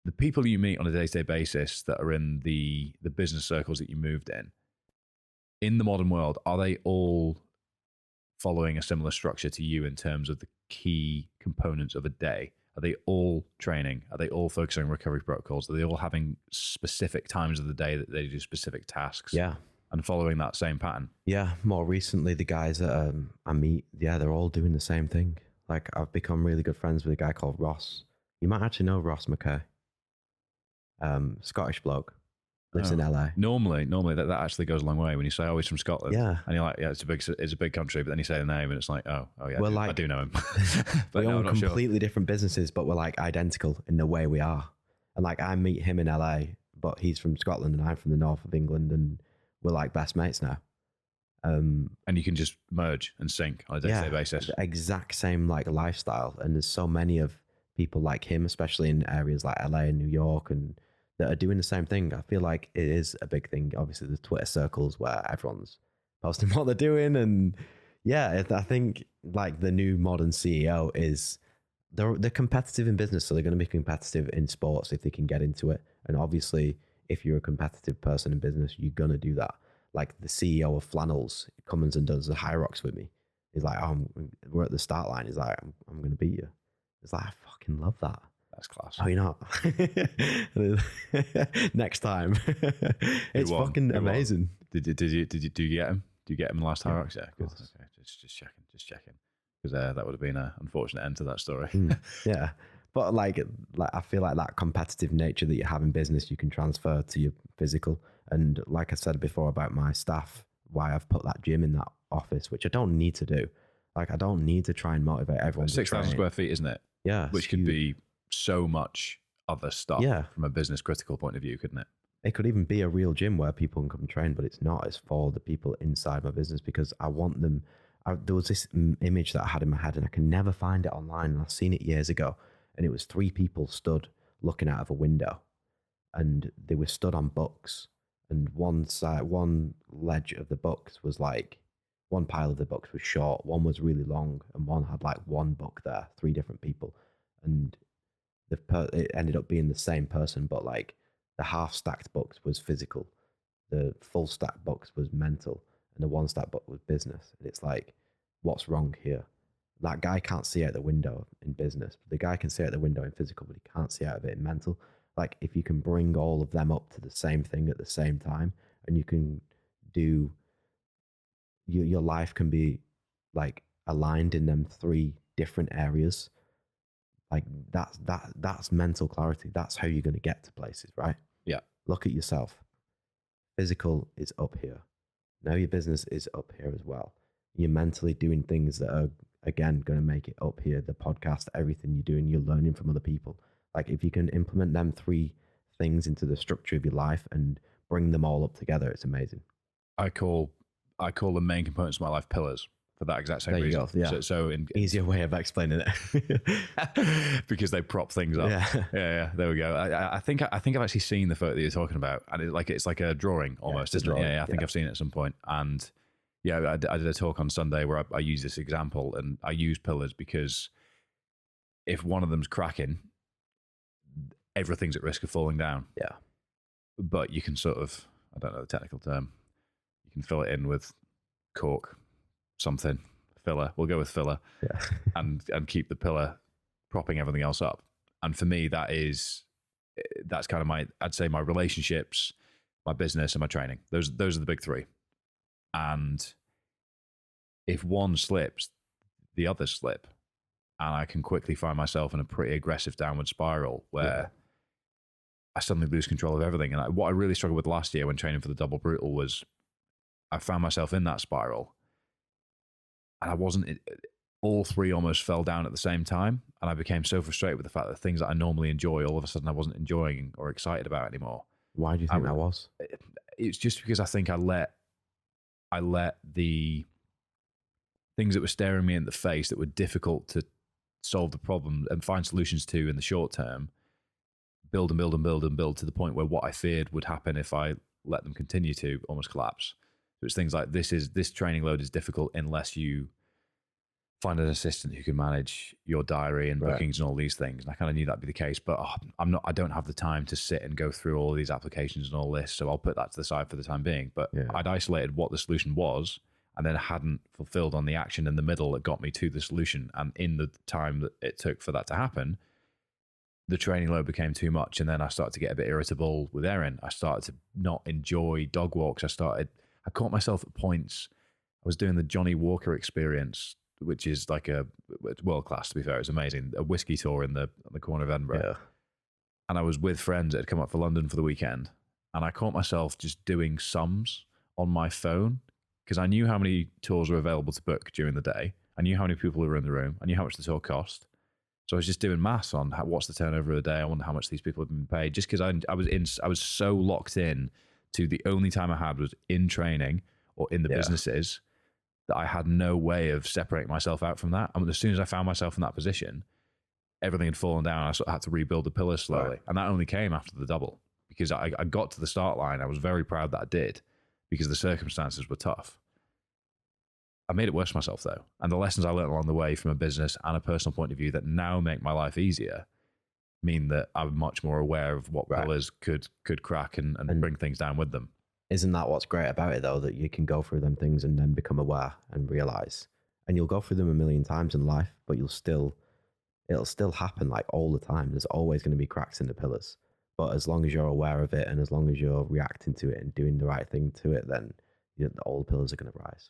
the people you meet on a day-to-day basis that are in the business circles that you moved in the modern world, are they all following a similar structure to you in terms of the key components of a day? Are they all training? Are they all focusing on recovery protocols? Are they all having specific times of the day that they do specific tasks? Yeah. And following that same pattern? Yeah. More recently, the guys that I meet, yeah, they're all doing the same thing. Like, I've become really good friends with a guy called Ross. You might actually know Ross McKay. Scottish bloke. Lives in LA. Normally that actually goes a long way when you say, oh, he's from Scotland. Yeah. And you're like, yeah, it's a big country, but then you say the name and it's like, oh yeah, we're I do know him. But we own completely different businesses, but we're like identical in the way we are. And like, I meet him in LA, but he's from Scotland and I'm from the north of England, and we're like best mates now. And you can just merge and sync on a day-to-day basis. The exact same like lifestyle. And there's so many of people like him, especially in areas like LA and New York, and that are doing the same thing. I feel like it is a big thing. Obviously, the Twitter circles where everyone's posting what they're doing. And yeah, I think like the new modern CEO is, they're competitive in business. So they're going to be competitive in sports if they can get into it. And obviously, if you're a competitive person in business, you're going to do that. Like the CEO of Flannels comes and does the high rocks with me. He's like, oh, we're at the start line. He's like, I'm going to beat you. It's like, I fucking love that. That's class. Oh, you're not? Next time. It's fucking amazing. Do you get him? Do you get him last high rocks? Yeah, good. Okay, just checking. Because that would have been an unfortunate end to that story. Yeah. But like I feel like that competitive nature that you have in business, you can transfer to your physical. And like I said before about my staff, why I've put that gym in that office, which I don't need to do. Like, I don't need to try and motivate everyone. 6,000 square feet, isn't it? Yeah. Which could be so much other stuff from a business critical point of view, couldn't it? It could even be a real gym where people can come train, but it's not. It's for the people inside my business, because I want them. There was this image that I had in my head and I can never find it online. And I've seen it years ago. And it was 3 people stood looking out of a window, and they were stood on books. And one ledge of the books was like, one pile of the books was short, one was really long, and one had like one book there, 3 different people. And it ended up being the same person, but like the half stacked books was physical, the full stacked books was mental, and the 1 stacked book was business. And it's like, what's wrong here? That guy can't see out the window in business. The guy can see out the window in physical, but he can't see out of it in mental. Like, if you can bring all of them up to the same thing at the same time, and you can do, your life can be like aligned in them 3 different areas. Like that's mental clarity. That's how you're going to get to places, right? Yeah. Look at yourself. Physical is up here. Now your business is up here as well. You're mentally doing things that are, again, going to make it up here. The podcast, everything you're doing, you're learning from other people. Like, if you can implement them 3 things into the structure of your life and bring them all up together, it's amazing. I call the main components of my life pillars for that exact same reason. Go. Yeah. So easier way of explaining it. Because they prop things up. Yeah. There we go. I think I've actually seen the photo that you're talking about, and it's like a drawing almost, isn't it? Yeah. I think I've seen it at some point. And yeah, I did a talk on Sunday where I used this example, and I use pillars because if one of them's cracking, everything's at risk of falling down. Yeah. But you can sort of, I don't know the technical term, you can fill it in with cork, something, filler. We'll go with filler. Yeah. and keep the pillar propping everything else up. And for me, that's kind of I'd say my relationships, my business, and my training. Those are the big 3. And if one slips, the others slip. And I can quickly find myself in a pretty aggressive downward spiral where I suddenly lose control of everything. And what I really struggled with last year when training for the double brutal was I found myself in that spiral. And all 3 almost fell down at the same time. And I became so frustrated with the fact that things that I normally enjoy, all of a sudden I wasn't enjoying or excited about anymore. Why do you think that was? It's just because I think I let the things that were staring me in the face that were difficult to solve the problem and find solutions to in the short term build and build and build and build to the point where what I feared would happen if I let them continue to almost collapse. So it's things like this training load is difficult unless you find an assistant who can manage your diary and Right. bookings and all these things. And I kind of knew that'd be the case, but I don't have the time to sit and go through all these applications and all this. So I'll put that to the side for the time being. But Yeah. I'd isolated what the solution was and then hadn't fulfilled on the action in the middle that got me to the solution. And in the time that it took for that to happen, the training load became too much. And then I started to get a bit irritable with Erin. I started to not enjoy dog walks. I caught myself at points. I was doing the Johnny Walker experience, which is like it's world class, to be fair. It's amazing. A whiskey tour on the corner of Edinburgh. Yeah. And I was with friends that had come up for London for the weekend. And I caught myself just doing sums on my phone because I knew how many tours were available to book during the day. I knew how many people were in the room. I knew how much the tour cost. So I was just doing maths on what's the turnover of the day. I wonder how much these people have been paid. Just because I was so locked in to the only time I had was in training or in the businesses that I had no way of separating myself out from that. I mean, as soon as I found myself in that position, everything had fallen down. I sort of had to rebuild the pillars slowly. Right. And that only came after the double because I got to the start line. I was very proud that I did because the circumstances were tough. I made it worse for myself though. And the lessons I learned along the way from a business and a personal point of view that now make my life easier mean that I'm much more aware of what pillars could crack and bring things down with them. Isn't that what's great about it though, that you can go through them things and then become aware and realize, and you'll go through them a million times in life, but it'll still happen like all the time. There's always going to be cracks in the pillars, but as long as you're aware of it and as long as you're reacting to it and doing the right thing to it, then all the pillars are going to rise.